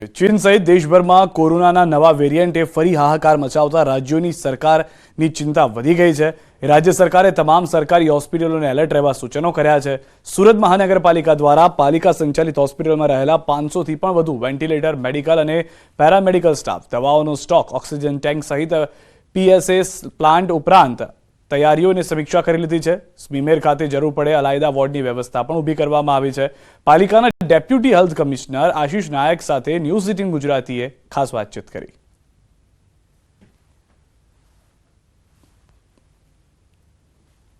चीन सहित देशभर में कोरोना नवा वेरियंटे फरी हाहाकार मचावता राज्यों सरकारनी चिंता वधी गई है। राज्य सरकारे तमाम सरकारी होस्पिटलों ने एलर्ट रहवा सूचनों कर्या छे। सूरत महानगरपालिका द्वारा पालिका संचालित होस्पिटल में रहेला 500 थी पण वधु वेन्टिलेटर, मेडिकल और पेरामेडिकल स्टाफ, दवाओं स्टॉक, ऑक्सिजन टैंक सहित पीएसएस प्लांट उपरांत तैयारीओनी समीक्षा करी लीधी छे। स्मीमेर खाते जरूर पड़े अलायदा वोर्डनी व्यवस्था पण ऊभी करवामां आवी छे। पालिकाना डेप्यूटी हेल्थ कमिश्नर आशीष नायक साथे न्यूज 18 गुजरातीए खास बातचीत करी।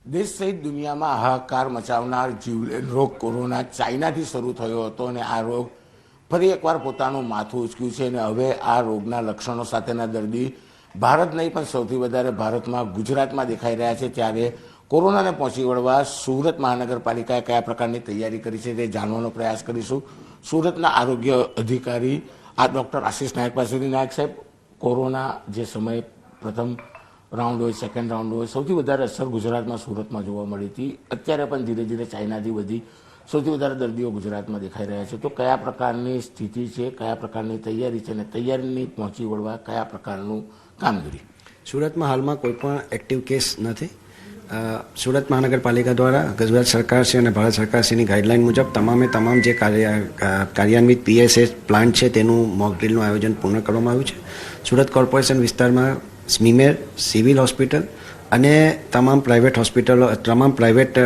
देश सहित दुनिया में हाहाकार मचावनार जीवलेण रोग कोरोना चाइना थी शुरू थयो हतो अने आ रोग फरी एकवार पोतानुं माथुं उचक्युं छे अने हवे आ रोगना लक्षणों साथेना दर्दी भारत नहीं पण सौथी वधारे भारत में गुजरात में देखाई रह्या छे। त्यारे कोरोना ने पहोंची वळवा सूरत महानगरपालिकाए कया प्रकारनी तैयारी करी छे ते जाणવાનો प्रयास करीशुं। सूरतना आरोग्य अधिकारी डॉक्टर आशीष नायक पासेथी। नायक साहेब, कोरोना जे समय प्रथम राउंड हो, सेकंड राउंड हो, सौथी वधारे असर गुजरात में सूरत में जोवा मळी हती। अत्यारे पण धीरे धीरे चाइनाथी वधी सौथी वधारे दर्दीओ गुजरात में देखाई रह्या छे। तो कया प्रकारनी स्थिति छे, कया प्रकारनी तैयारी छे अने तैयारीनी पहोंची वळवा कया प्रकारनुं कामगीरी? सूरत में हाल में कोईपण एक्टिव केस नहीं। सूरत महानगरपालिका द्वारा गुजरात सरकार से भारत सरकार से गाइडलाइन मुजब तमामे तमाम जे कार्यान्वित पीएसएस प्लांट है तेनु मॉकड्रिलનું आयोजन पूर्ण કરવામાં આવ્યું છે। सूरत कॉर्पोरेशन विस्तार में स्मीमेर, सिविल हॉस्पिटल अने तमाम प्राइवेट हॉस्पिटलों, तमाम प्राइवेट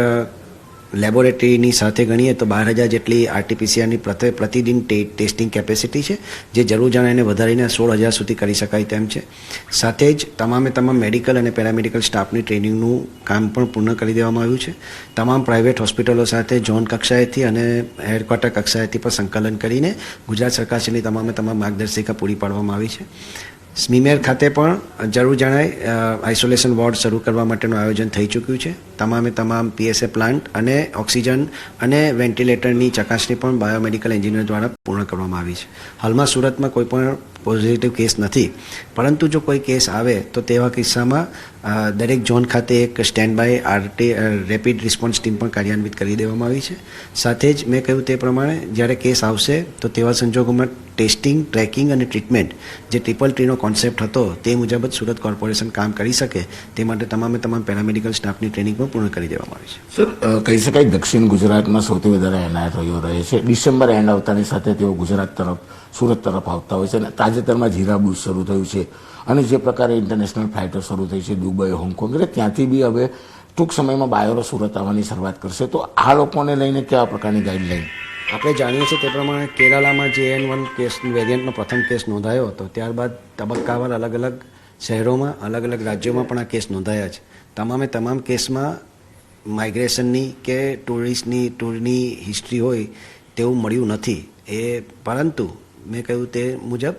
लेबोरेटरीनी साथे गणीए तो 12,000 जेटली आरटीपीसीआरनी प्रतिदिन टेस्टिंग केपेसिटी है, जे जरूर जणाईने वधारीने 16,000 सुधी करी शकाय तेम छे। साथे ज तमामे तमाम मेडिकल और पेरामेडिकल स्टाफनी ट्रेनिंगનું काम पण पूर्ण करी देवामां આવ્યું છે। तमाम प्राइवेट हॉस्पिटलों साथे झोन कक्षाएथी अने हेडक्वार्टर कक्षाएथी पण संकलन करीने गुजरात सरकारश्रीनी तमामे तमाम मार्गदर्शिका पूरी पाडवामां આવી છે। स्मीमेर खाते पण जरूर जणाय आइसोलेशन वॉर्ड शुरू करवा माटेનું आयोजन थई चूक्યું છે। तमामे तमाम पीएसए प्लांट अने ऑक्सिजन अने वेन्टिलेटरनी चकासणी पण बायोमेडिकल एंजीनियर द्वारा पूर्ण करवामां આવી છે। हालमां सूरतमां कोईपण पॉजिटिव केस नहीं, परंतु जो कोई केस आवे तो तेवा किस्सामां दरेक झोन खाते एक stand by rapid response team पण कार्यान्वित करी देवामां આવી છે। साथे ज मैं કહ્યું તે प्रमाणे જ્યારે केस आवशे तो तेवा संजोगोमां टेस्टिंग, ट्रेकिंग और ट्रीटमेंट जे ट्रिपल ट्रीनो कॉन्सेप्ट हतो ते मुजब ज सूरत कॉर्पोरेशन काम करी सके ते माटे तमामे तमाम पेरामेडिकल स्टाफनी ट्रेनिंग पण पूर्ण करी देवामां આવી છે। सर, कही शकाय दक्षिण गुजरात में सौथी वधारे एनायत थयो रहे छे। डिसेम्बर एंड आवतानी साथे तेओ गुजरात तरफ, सूरत तरफ आवता होय छे अने ताजेतरमां जीरा बुश शरू थयुं छे अने जे प्रकारे इंटरनेशनल फ्लाइटो शरू थई छे दुबई, होंगकोंग, એટલે ત્યાંથી બી હવે ટૂંક સમયમાં બાયરો સુરત આવવાની શરૂઆત કરશે। તો આ લોકોને લઈને કેવા પ્રકારની ગાઈડલાઈન? આપણે જાણીએ છીએ તે પ્રમાણે કેરાલામાં જે N1 કેસ વેરિયન્ટનો પ્રથમ કેસ નોંધાયો હતો, ત્યારબાદ તબક્કાવાર અલગ અલગ શહેરોમાં, અલગ અલગ રાજ્યોમાં પણ આ કેસ નોંધાયા છે। તમામે તમામ કેસમાં માઇગ્રેશનની કે ટૂરની હિસ્ટ્રી હોય તેવું મળ્યું નથી। પરંતુ મેં કહ્યું તે મુજબ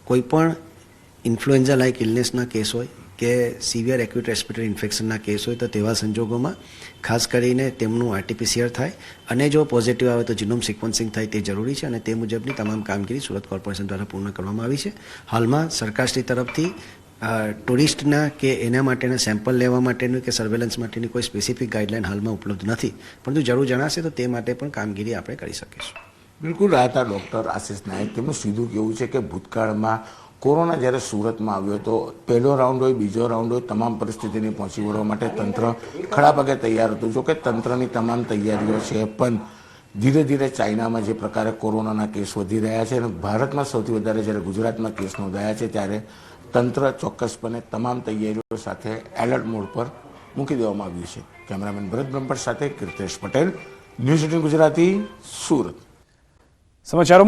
કોઈપણ ઇન્ફ્લુએન્ઝા લાઇક ઇલનેસના કેસ હોય કે સિવિયર એક્યુટ રેસ્પિરેટરી ઇન્ફેક્શનના કેસ હોય તો તેવા સંજોગોમાં ખાસ કરીને તેમનું આરટીપીસીઆર થાય અને જો પોઝિટિવ આવે તો જીનોમ સિક્વન્સિંગ થાય તે જરૂરી છે અને તે મુજબની તમામ કામગીરી સુરત કોર્પોરેશન દ્વારા પૂર્ણ કરવામાં આવી છે। હાલમાં સરકારશ્રી તરફથી ટુરિસ્ટના કે એના માટેના સેમ્પલ લેવા માટેનું કે સર્વેલન્સ માટેની કોઈ સ્પેસિફિક ગાઈડલાઈન હાલમાં ઉપલબ્ધ નથી, પરંતુ જરૂર જણાશે તો તે માટે પણ કામગીરી આપણે કરી શકીશું। બિલકુલ, આ હતા ડૉક્ટર આશીષ નાયક। તેમનું સીધું કહેવું છે કે ભૂતકાળમાં કોરોના જ્યારે સુરતમાં આવ્યો તો પહેલો રાઉન્ડ હોય, બીજો રાઉન્ડ હોય, તમામ પરિસ્થિતિને પહોંચી વળવા માટે તંત્ર ખડા પગે તૈયાર હતું। જો કે તંત્રની તમામ તૈયારીઓ છે પણ ધીરે ધીરે ચાઇનામાં જે પ્રકારે કોરોનાના કેસ વધી રહ્યા છે અને ભારતમાં સૌથી વધારે જ્યારે ગુજરાતમાં કેસ નોંધાયા છે ત્યારે તંત્ર ચોક્કસપણે તમામ તૈયારીઓ સાથે એલર્ટ મોડ પર મૂકી દેવામાં આવ્યું છે। કેમેરામેન ભરત બ્રહ્મભટ્ટ સાથે કીર્તેશ પટેલ, ન્યૂઝ 18 ગુજરાતી, સુરત। समाचारों में